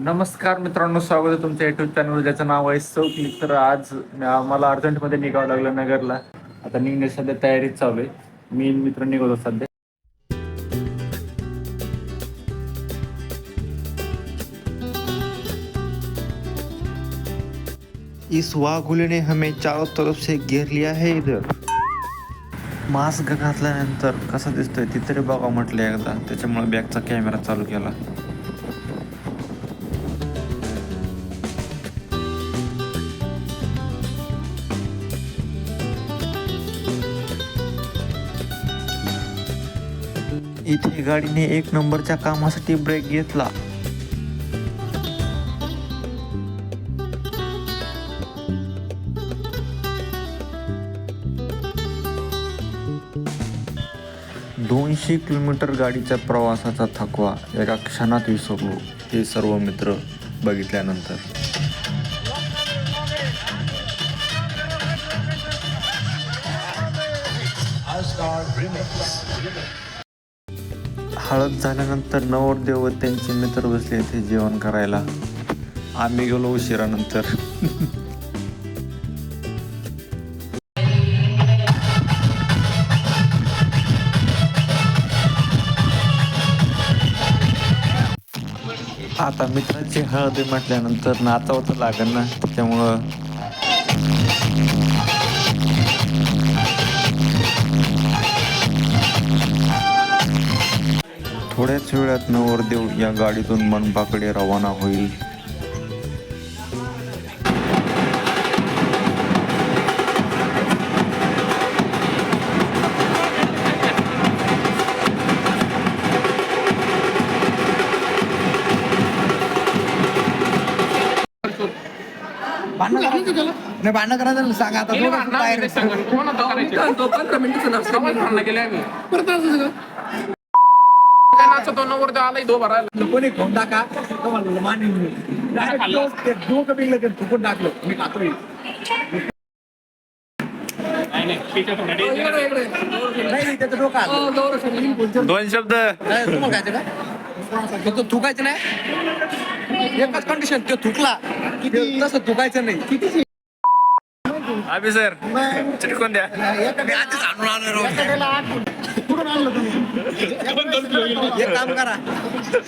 नमस्कार मित्रांनो, स्वागत आहे तुमच्या युट्यूब चॅनलवर ज्याचं नाव आहे सौ क्लिक. तर आज मला अर्जंटमध्ये निघावं लागलं नगरला. आता निघण्याची सध्या तयारीत चालू आहे. मी मित्र निघतो सध्या. इस वाघुले ने हमें चारों तरफ से घेर लिया है इधर. मास्क घातल्यानंतर कसा दिसतोय ती तरी बघा म्हटलं एकदा. त्याच्यामुळे बॅगचा कॅमेरा चालू केला. इथे गाडीने एक नंबरच्या कामासाठी ब्रेक घेतला. दोनशे किलोमीटर गाडीच्या प्रवासाचा थकवा एका क्षणात विसरलो, हे सर्व मित्र बघितल्यानंतर. हळद झाल्यानंतर नवरदेव व त्यांचे मित्र बसले ते जेवण करायला. आम्ही गेलो उशिरानंतर. आता मित्रांची हळद म्हटल्यानंतर नाचावं तर लागेल ना, त्याच्यामुळं थोड्याच वेळात नवरदेव या गाडीतून मनपाकडे रवाना होईल. नाही भांडण करायचं सांगा आता कोणी खाऊन टाका तुम्हाला मानेल फुकून टाकलं मी खातोय. नाही त्याचं डोकं आलं. दोन शब्द तुम्हाला खायचं का तो थुकायचं नाही. एकच कंडिशन तो थुकला की तसं थुकायचं नाही. किती अभि सर चिटकून द्या. मी आधीच आणून आलो. एक काम करा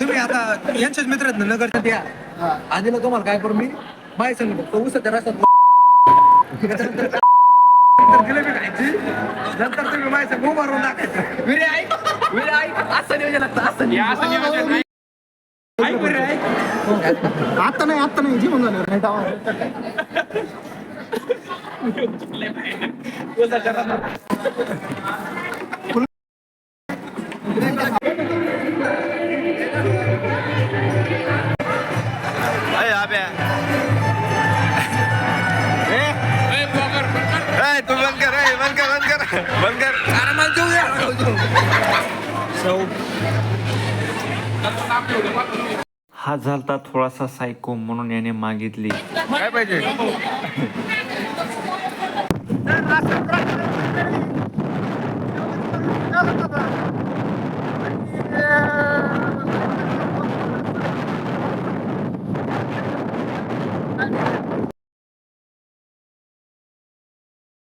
तुम्ही आता यांचेच मित्र आहेत ना नगरच्या द्या. आधीला तुम्हाला काय करू मी माहिती सांगितलं उसाच्या रस्त्यात जिलेबी खायची. नंतर तुम्ही माहिती सांग मारून टाकायचं. विरे ऐक असं नियोजन लागतं. असं नियोजन आता नाही जीवन झालं. तू बंद कर. अरे मला देऊ द्या. हा झालता थोडासा सायको, म्हणून याने मागितली. काय पाहिजे